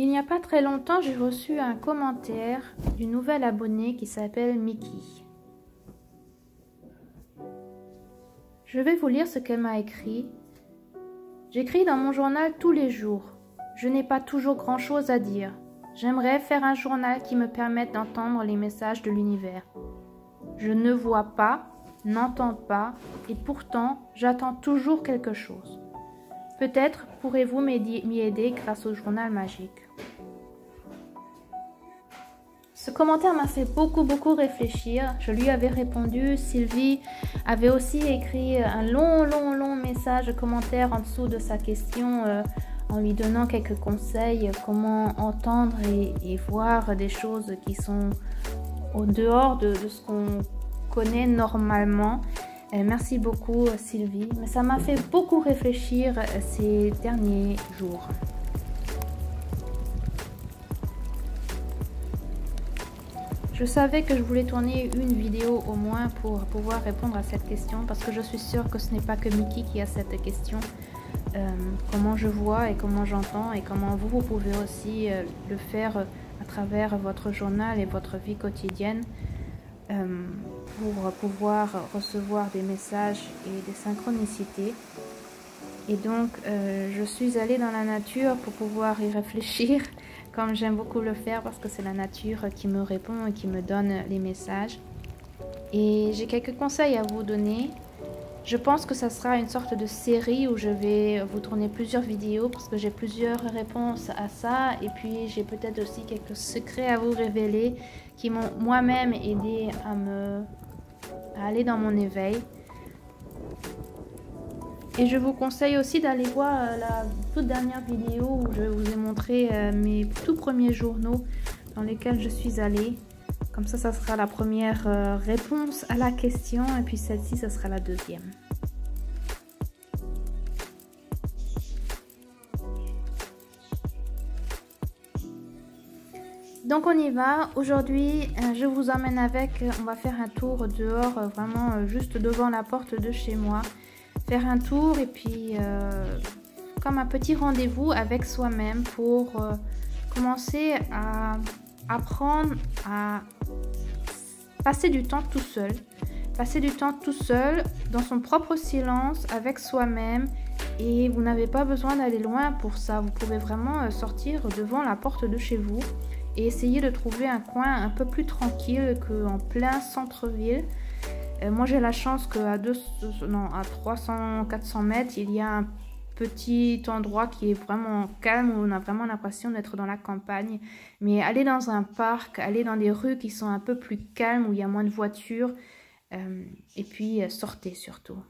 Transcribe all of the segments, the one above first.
Il n'y a pas très longtemps, j'ai reçu un commentaire d'une nouvelle abonnée qui s'appelle Mickey. Je vais vous lire ce qu'elle m'a écrit. J'écris dans mon journal tous les jours. Je n'ai pas toujours grand-chose à dire. J'aimerais faire un journal qui me permette d'entendre les messages de l'univers. Je ne vois pas, n'entends pas, et pourtant, j'attends toujours quelque chose. Peut-être pourrez-vous m'y aider grâce au journal magique. Ce commentaire m'a fait beaucoup réfléchir. Je lui avais répondu. Sylvie avait aussi écrit un long message, commentaire en dessous de sa question en lui donnant quelques conseils, comment entendre et voir des choses qui sont au dehors de ce qu'on connaît normalement. Merci beaucoup Sylvie, mais ça m'a fait beaucoup réfléchir ces derniers jours. Je savais que je voulais tourner une vidéo au moins pour pouvoir répondre à cette question, parce que je suis sûre que ce n'est pas que Mickey qui a cette question. Comment je vois et comment j'entends, et comment vous pouvez aussi le faire à travers votre journal et votre vie quotidienne pour pouvoir recevoir des messages et des synchronicités. Et donc je suis allée dans la nature pour pouvoir y réfléchir, comme j'aime beaucoup le faire, parce que c'est la nature qui me répond et qui me donne les messages. Et j'ai quelques conseils à vous donner. Je pense que ça sera une sorte de série où je vais vous tourner plusieurs vidéos, parce que j'ai plusieurs réponses à ça. Et puis j'ai peut-être aussi quelques secrets à vous révéler qui m'ont moi-même aidé à aller dans mon éveil. Et je vous conseille aussi d'aller voir la toute dernière vidéo où je vous ai montré mes tout premiers journaux dans lesquels je suis allée. Comme ça sera la première réponse à la question, et puis celle-ci, ça sera la deuxième. Donc on y va. Aujourd'hui, je vous emmène on va faire un tour dehors, vraiment juste devant la porte de chez moi. Faire un tour et puis comme un petit rendez-vous avec soi-même pour commencer à apprendre à passer du temps tout seul. Passer du temps tout seul dans son propre silence avec soi-même, et vous n'avez pas besoin d'aller loin pour ça. Vous pouvez vraiment sortir devant la porte de chez vous et essayer de trouver un coin un peu plus tranquille qu'en plein centre-ville. Moi j'ai la chance qu'à 300-400 mètres, il y a un petit endroit qui est vraiment calme, où on a vraiment l'impression d'être dans la campagne. Mais aller dans un parc, aller dans des rues qui sont un peu plus calmes, où il y a moins de voitures, et puis sortez surtout.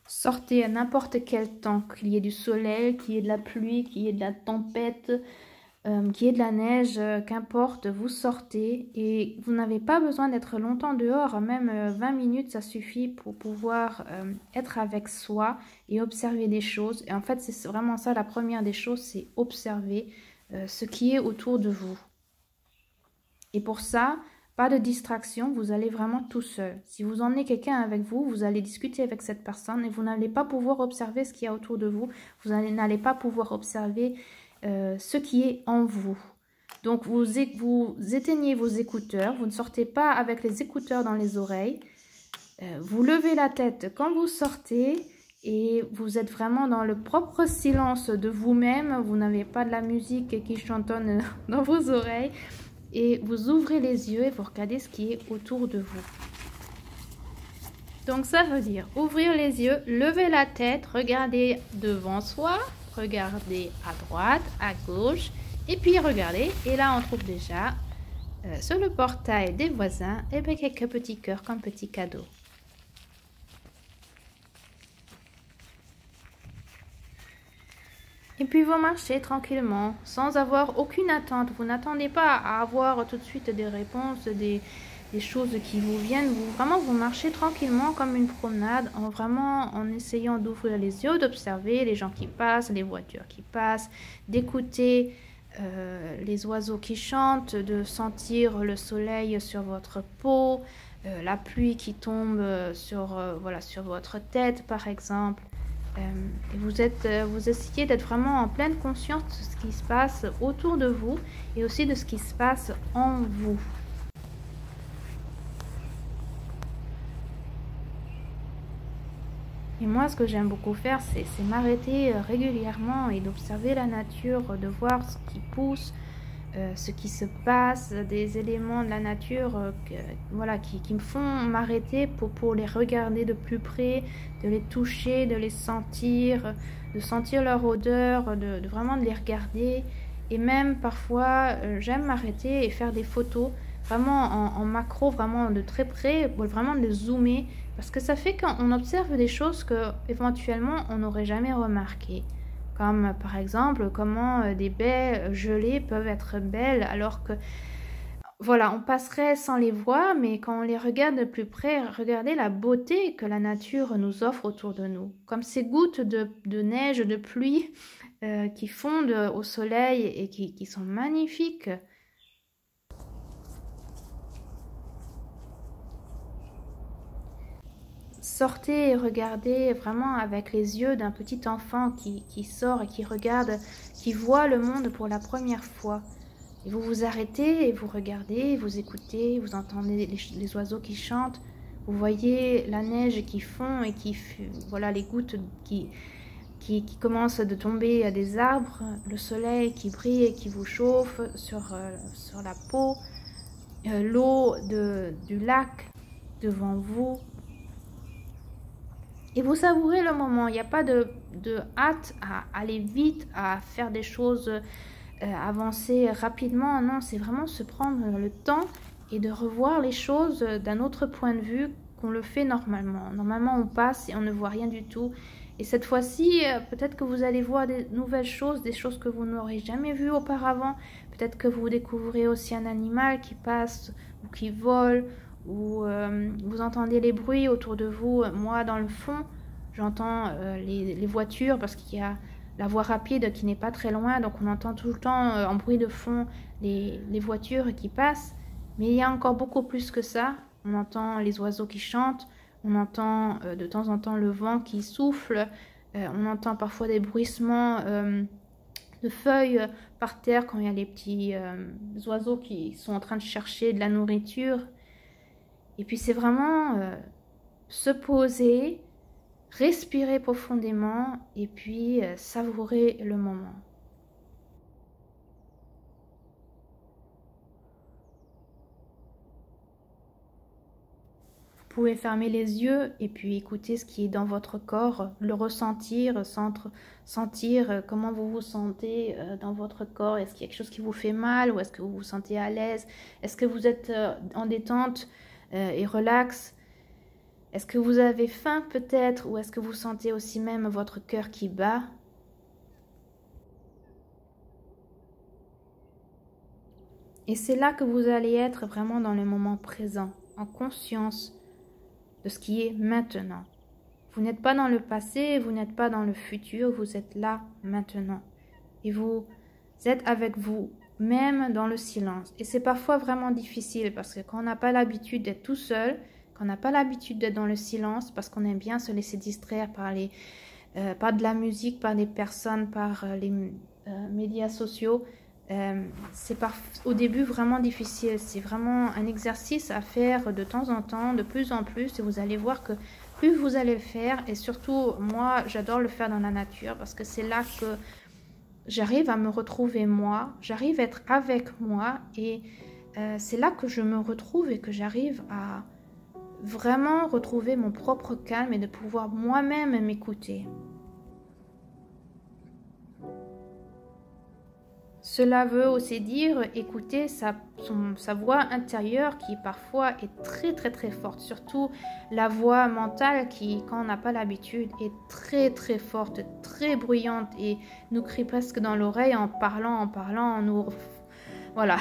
Sortez à n'importe quel temps, qu'il y ait du soleil, qu'il y ait de la pluie, qu'il y ait de la tempête, qu'il y ait de la neige, qu'importe, vous sortez et vous n'avez pas besoin d'être longtemps dehors, même 20 minutes ça suffit pour pouvoir être avec soi et observer des choses. Et en fait c'est vraiment ça, la première des choses, c'est observer ce qui est autour de vous. Et pour ça, pas de distraction, vous allez vraiment tout seul. Si vous emmenez quelqu'un avec vous, vous allez discuter avec cette personne et vous n'allez pas pouvoir observer ce qu'il y a autour de vous. Vous n'allez pas pouvoir observer ce qui est en vous. Donc vous éteignez vos écouteurs, vous ne sortez pas avec les écouteurs dans les oreilles. Vous levez la tête quand vous sortez et vous êtes vraiment dans le propre silence de vous-même. Vous n'avez pas de la musique qui chantonne dans vos oreilles. Et vous ouvrez les yeux et vous regardez ce qui est autour de vous. Donc ça veut dire ouvrir les yeux, lever la tête, regarder devant soi, regarder à droite, à gauche, et puis regarder. Et là on trouve déjà sur le portail des voisins quelques petits cœurs comme petits cadeaux. Et puis vous marchez tranquillement, sans avoir aucune attente. Vous n'attendez pas à avoir tout de suite des réponses, des choses qui vous viennent. Vous marchez tranquillement comme une promenade, en essayant d'ouvrir les yeux, d'observer les gens qui passent, les voitures qui passent, d'écouter les oiseaux qui chantent, de sentir le soleil sur votre peau, la pluie qui tombe voilà, sur votre tête par exemple. Et vous essayez d'être vraiment en pleine conscience de ce qui se passe autour de vous et aussi de ce qui se passe en vous. Et moi, ce que j'aime beaucoup faire, c'est m'arrêter régulièrement et d'observer la nature, de voir ce qui pousse, ce qui se passe, des éléments de la nature voilà, qui me font m'arrêter pour les regarder de plus près, de les toucher, de les sentir, de sentir leur odeur, vraiment de les regarder. Et même parfois, j'aime m'arrêter et faire des photos vraiment en macro, vraiment de très près, vraiment de zoomer. Parce que ça fait qu'on observe des choses que éventuellement on n'aurait jamais remarquées. Comme par exemple comment des baies gelées peuvent être belles alors que voilà, on passerait sans les voir, mais quand on les regarde de plus près, regardez la beauté que la nature nous offre autour de nous. Comme ces gouttes de neige, de pluie qui fondent au soleil et qui sont magnifiques. Sortez et regardez vraiment avec les yeux d'un petit enfant qui sort et qui regarde, qui voit le monde pour la première fois. Et vous vous arrêtez et vous regardez, vous écoutez, vous entendez les oiseaux qui chantent, vous voyez la neige qui fond et voilà les gouttes qui commencent de tomber à des arbres, le soleil qui brille et qui vous chauffe sur la peau, l'eau du lac devant vous. Et vous savourez le moment, il n'y a pas de hâte à aller vite, à faire des choses, avancer rapidement. Non, c'est vraiment se prendre le temps et de revoir les choses d'un autre point de vue qu'on le fait normalement. Normalement, on passe et on ne voit rien du tout. Et cette fois-ci, peut-être que vous allez voir des nouvelles choses, des choses que vous n'aurez jamais vues auparavant. Peut-être que vous découvrez aussi un animal qui passe ou qui vole, ou vous entendez les bruits autour de vous. Moi, dans le fond, j'entends les voitures parce qu'il y a la voie rapide qui n'est pas très loin, donc on entend tout le temps en bruit de fond les voitures qui passent. Mais il y a encore beaucoup plus que ça. On entend les oiseaux qui chantent, on entend de temps en temps le vent qui souffle, on entend parfois des bruissements de feuilles par terre quand il y a les petits oiseaux qui sont en train de chercher de la nourriture. Et puis c'est vraiment se poser, respirer profondément et puis savourer le moment. Vous pouvez fermer les yeux et puis écouter ce qui est dans votre corps, le ressentir, sentir comment vous vous sentez dans votre corps. Est-ce qu'il y a quelque chose qui vous fait mal ou est-ce que vous vous sentez à l'aise? Est-ce que vous êtes en détente et relax? Est-ce que vous avez faim peut-être ou est-ce que vous sentez aussi même votre cœur qui bat? Et c'est là que vous allez être vraiment dans le moment présent, en conscience de ce qui est maintenant. Vous n'êtes pas dans le passé, vous n'êtes pas dans le futur, vous êtes là maintenant. Et vous êtes avec vous, même dans le silence. Et c'est parfois vraiment difficile parce que quand on n'a pas l'habitude d'être tout seul, quand on n'a pas l'habitude d'être dans le silence, parce qu'on aime bien se laisser distraire par de la musique, par des personnes, par les médias sociaux, c'est au début vraiment difficile. C'est vraiment un exercice à faire de temps en temps, de plus en plus, et vous allez voir que plus vous allez le faire, et surtout moi j'adore le faire dans la nature parce que c'est là que j'arrive à me retrouver moi, j'arrive à être avec moi et c'est là que je me retrouve et que j'arrive à vraiment retrouver mon propre calme et de pouvoir moi-même m'écouter. Cela veut aussi dire écouter sa voix intérieure qui parfois est très très très forte, surtout la voix mentale qui, quand on n'a pas l'habitude, est très très forte, très bruyante et nous crie presque dans l'oreille en parlant, voilà,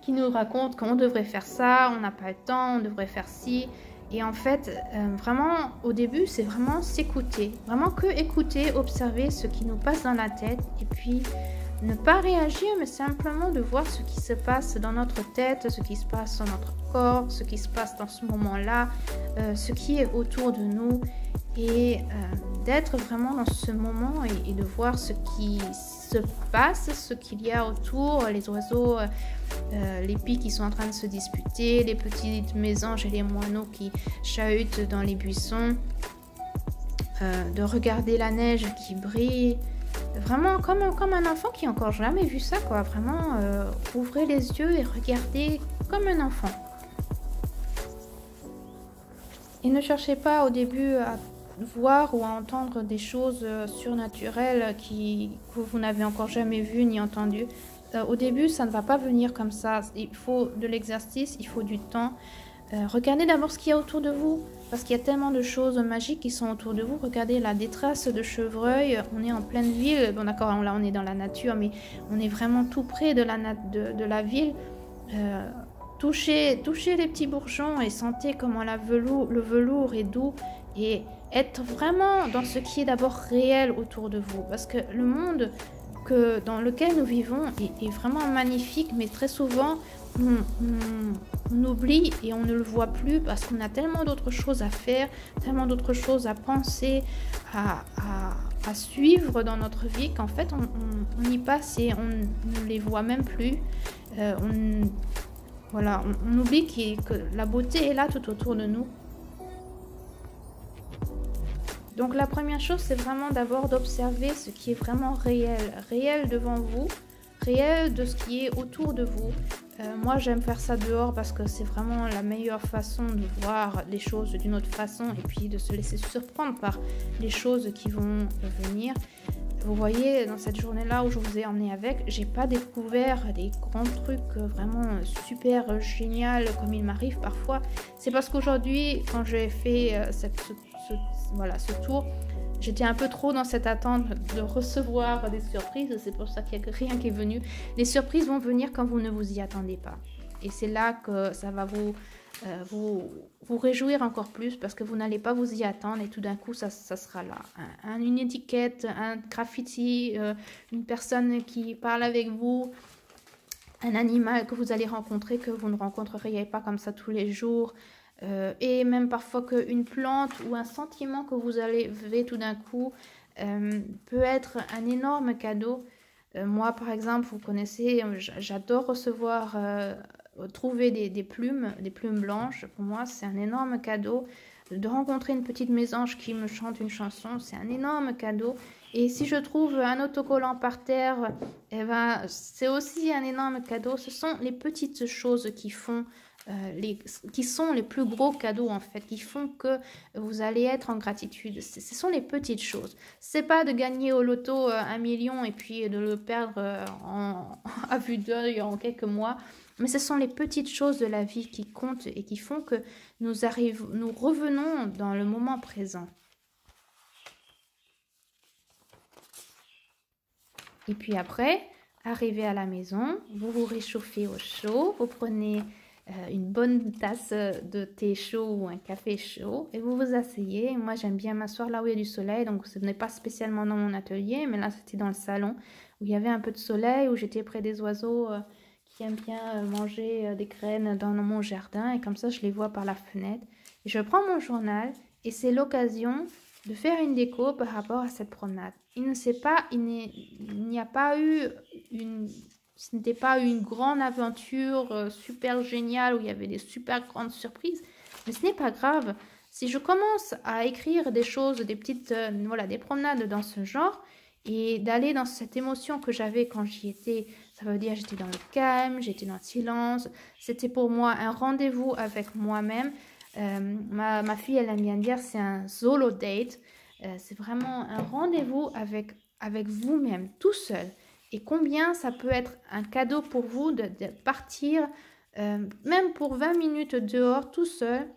qui nous raconte qu'on devrait faire ça, on n'a pas le temps, on devrait faire ci. Et en fait, vraiment, au début, c'est vraiment s'écouter, vraiment que écouter, observer ce qui nous passe dans la tête et puis ne pas réagir, mais simplement de voir ce qui se passe dans notre tête, ce qui se passe dans notre corps, ce qui se passe dans ce moment-là, ce qui est autour de nous, et d'être vraiment dans ce moment et de voir ce qui se passe, ce qu'il y a autour, les oiseaux, les pies qui sont en train de se disputer, les petites mésanges et les moineaux qui chahutent dans les buissons, de regarder la neige qui brille. Vraiment comme un enfant qui n'a encore jamais vu ça, quoi. Vraiment, ouvrez les yeux et regardez comme un enfant. Et ne cherchez pas au début à voir ou à entendre des choses surnaturelles que vous n'avez encore jamais vues ni entendues. Au début, ça ne va pas venir comme ça. Il faut de l'exercice, il faut du temps. Regardez d'abord ce qu'il y a autour de vous, parce qu'il y a tellement de choses magiques qui sont autour de vous. Regardez là, des traces de chevreuils, on est en pleine ville, bon d'accord, là on est dans la nature, mais on est vraiment tout près de la ville. Touchez les petits bourgeons et sentez comment le velours est doux, et être vraiment dans ce qui est d'abord réel autour de vous, parce que le monde dans lequel nous vivons est vraiment magnifique, mais très souvent on oublie et on ne le voit plus parce qu'on a tellement d'autres choses à faire, tellement d'autres choses à penser, à suivre dans notre vie, qu'en fait on y passe et on ne les voit même plus. Voilà, on oublie que la beauté est là tout autour de nous. Donc la première chose, c'est vraiment d'abord d'observer ce qui est vraiment réel devant vous, réel de ce qui est autour de vous. Moi, j'aime faire ça dehors parce que c'est vraiment la meilleure façon de voir les choses d'une autre façon et puis de se laisser surprendre par les choses qui vont venir. Vous voyez, dans cette journée-là où je vous ai emmené avec, j'ai pas découvert des grands trucs vraiment super génial comme il m'arrive parfois. C'est parce qu'aujourd'hui, quand j'ai fait ce tour, j'étais un peu trop dans cette attente de recevoir des surprises. C'est pour ça qu'il n'y a rien qui est venu. Les surprises vont venir quand vous ne vous y attendez pas. Et c'est là que ça va vous réjouir encore plus, parce que vous n'allez pas vous y attendre et tout d'un coup ça sera là. Une étiquette, un graffiti, une personne qui parle avec vous, un animal que vous allez rencontrer que vous ne rencontreriez pas comme ça tous les jours. Et même parfois qu'une plante ou un sentiment que vous avez tout d'un coup peut être un énorme cadeau. Moi par exemple, vous connaissez, j'adore recevoir, trouver des plumes blanches. Pour moi c'est un énorme cadeau. De rencontrer une petite mésange qui me chante une chanson, c'est un énorme cadeau. Et si je trouve un autocollant par terre, eh ben, c'est aussi un énorme cadeau. Ce sont les petites choses qui font qui sont les plus gros cadeaux en fait, qui font que vous allez être en gratitude. Ce sont les petites choses. C'est pas de gagner au loto 1 million et puis de le perdre à vue d'œil en quelques mois, mais ce sont les petites choses de la vie qui comptent et qui font que nous revenons dans le moment présent. Et puis après, arrivé à la maison, vous vous réchauffez au chaud, vous prenez une bonne tasse de thé chaud ou un café chaud et vous vous asseyez. Moi j'aime bien m'asseoir là où il y a du soleil, donc ce n'est pas spécialement dans mon atelier, mais là c'était dans le salon où il y avait un peu de soleil, où j'étais près des oiseaux qui aiment bien manger des graines dans mon jardin, et comme ça je les vois par la fenêtre. Et je prends mon journal et c'est l'occasion de faire une déco par rapport à cette promenade. Ce n'était pas une grande aventure super géniale où il y avait des super grandes surprises, mais ce n'est pas grave. Si je commence à écrire des choses, des petites, des promenades dans ce genre, et d'aller dans cette émotion que j'avais quand j'y étais, ça veut dire j'étais dans le calme, j'étais dans le silence, c'était pour moi un rendez-vous avec moi-même. Ma fille, elle aime bien dire, c'est un solo date, c'est vraiment un rendez-vous avec vous-même, tout seul. Et combien ça peut être un cadeau pour vous de partir, même pour 20 minutes dehors, tout seul,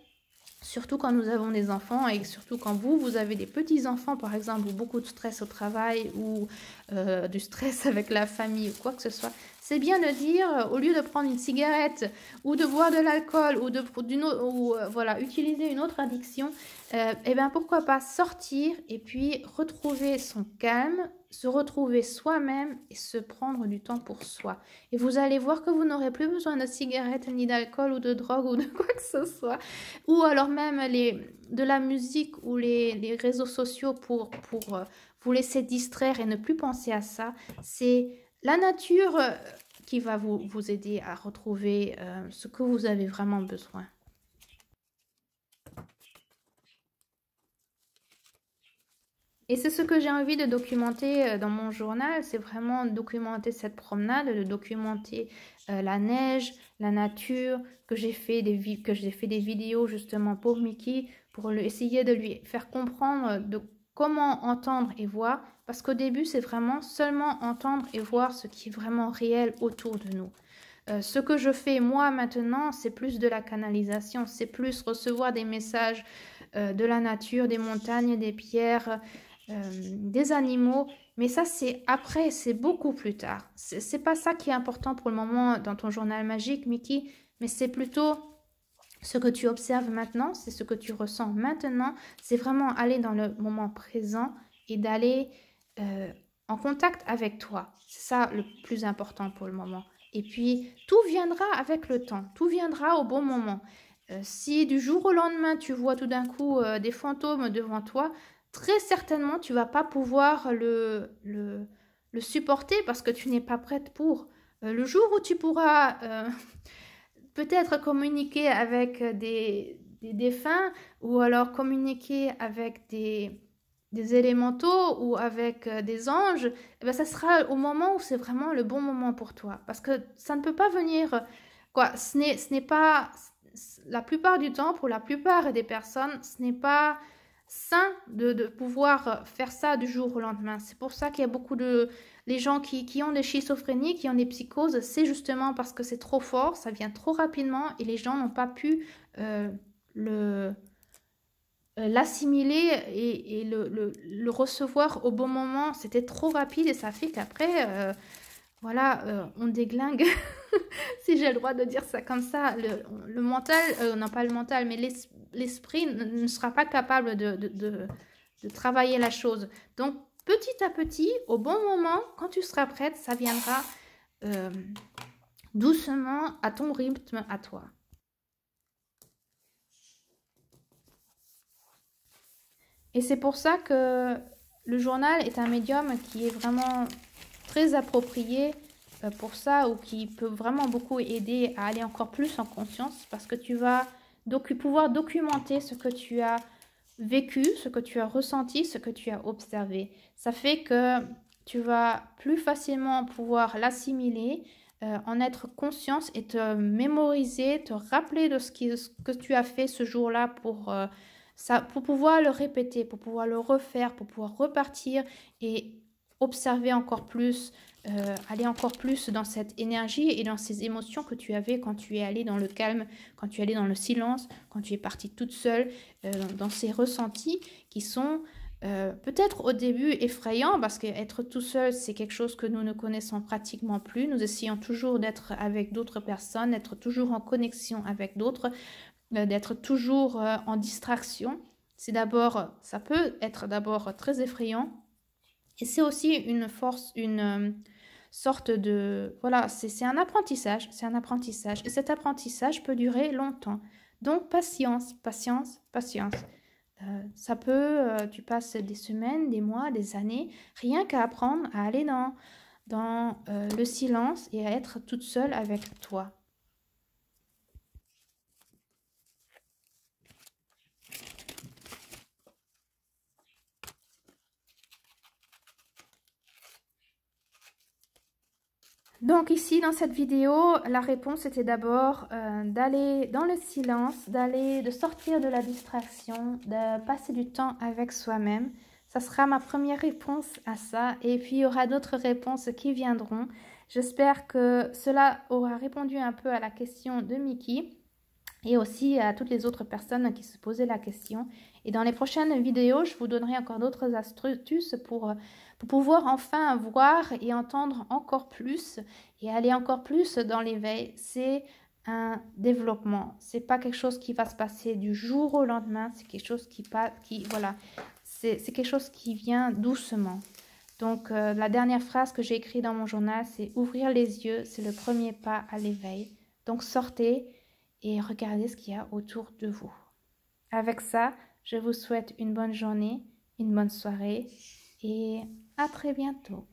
surtout quand nous avons des enfants et surtout quand vous avez des petits-enfants, par exemple, ou beaucoup de stress au travail ou du stress avec la famille ou quoi que ce soit. c'est bien de dire, au lieu de prendre une cigarette ou de boire de l'alcool ou voilà, utiliser une autre addiction, eh bien pourquoi pas sortir et puis retrouver son calme, se retrouver soi-même et se prendre du temps pour soi. Et vous allez voir que vous n'aurez plus besoin de cigarettes, ni d'alcool ou de drogue ou de quoi que ce soit. Ou alors même de la musique ou les réseaux sociaux pour vous laisser distraire et ne plus penser à ça. C'est la nature qui va vous aider à retrouver ce que vous avez vraiment besoin. Et c'est ce que j'ai envie de documenter dans mon journal, c'est vraiment documenter cette promenade, de documenter la neige, la nature, que j'ai fait des vidéos justement pour Mickey, pour essayer de lui faire comprendre de comment entendre et voir, parce qu'au début c'est vraiment seulement entendre et voir ce qui est vraiment réel autour de nous. Ce que je fais moi maintenant, c'est plus de la canalisation, c'est plus recevoir des messages de la nature, des montagnes, des pierres, des animaux, mais ça c'est après, c'est beaucoup plus tard. C'est pas ça qui est important pour le moment dans ton journal magique, Mickey, mais c'est plutôt ce que tu observes maintenant, c'est ce que tu ressens maintenant, c'est vraiment aller dans le moment présent et d'aller en contact avec toi. C'est ça le plus important pour le moment. Et puis, tout viendra avec le temps, tout viendra au bon moment. Si du jour au lendemain, tu vois tout d'un coup des fantômes devant toi, très certainement, tu vas pas pouvoir le supporter parce que tu n'es pas prête pour. Le jour où tu pourras peut-être communiquer avec des défunts ou alors communiquer avec des élémentaux ou avec des anges, eh bien, ça sera au moment où c'est vraiment le bon moment pour toi. Parce que ça ne peut pas venir, quoi, ce n'est pas, la plupart du temps, pour la plupart des personnes, ce n'est pas sain de pouvoir faire ça du jour au lendemain. C'est pour ça qu'il y a beaucoup les gens qui ont des schizophrénies, qui ont des psychoses, c'est parce que c'est trop fort, ça vient trop rapidement et les gens n'ont pas pu l'assimiler et le recevoir au bon moment. C'était trop rapide et ça fait qu'après, voilà, on déglingue, si j'ai le droit de dire ça comme ça. Le mental, non pas le mental, mais l'esprit ne sera pas capable de travailler la chose. Donc, petit à petit, au bon moment, quand tu seras prête, ça viendra doucement à ton rythme, à toi. Et c'est pour ça que le journal est un médium qui est vraiment très approprié pour ça, ou qui peut vraiment beaucoup aider à aller encore plus en conscience, parce que tu vas pouvoir documenter ce que tu as vécu, ce que tu as ressenti, ce que tu as observé. Ça fait que tu vas plus facilement pouvoir l'assimiler, en être conscience et te mémoriser, te rappeler de ce que tu as fait ce jour-là pour pouvoir le répéter, pour pouvoir le refaire, pour pouvoir repartir et observer encore plus, aller encore plus dans cette énergie et dans ces émotions que tu avais quand tu es allé dans le calme, quand tu es allé dans le silence, quand tu es partie toute seule, dans ces ressentis qui sont peut-être au début effrayants, parce qu'être tout seul, c'est quelque chose que nous ne connaissons pratiquement plus. Nous essayons toujours d'être avec d'autres personnes, d'être toujours en connexion avec d'autres, d'être toujours en distraction. Ça peut être d'abord très effrayant, et c'est aussi une force, une sorte de, voilà, c'est un apprentissage, et cet apprentissage peut durer longtemps. Donc patience, patience, patience. Ça peut, tu passes des semaines, des mois, des années, rien qu'à apprendre à aller dans le silence et à être toute seule avec toi. Donc ici, dans cette vidéo, la réponse était d'abord d'aller dans le silence, de sortir de la distraction, de passer du temps avec soi-même. Ça sera ma première réponse à ça. Et puis, il y aura d'autres réponses qui viendront. J'espère que cela aura répondu un peu à la question de Mickey. et aussi à toutes les autres personnes qui se posaient la question. Et dans les prochaines vidéos, je vous donnerai encore d'autres astuces pour pouvoir enfin voir et entendre encore plus et aller encore plus dans l'éveil. C'est un développement. C'est pas quelque chose qui va se passer du jour au lendemain. C'est quelque chose voilà, c'est quelque chose qui vient doucement. Donc, la dernière phrase que j'ai écrite dans mon journal, c'est « Ouvrir les yeux, c'est le premier pas à l'éveil ». Donc, sortez et regardez ce qu'il y a autour de vous. Avec ça, je vous souhaite une bonne journée, une bonne soirée et à très bientôt.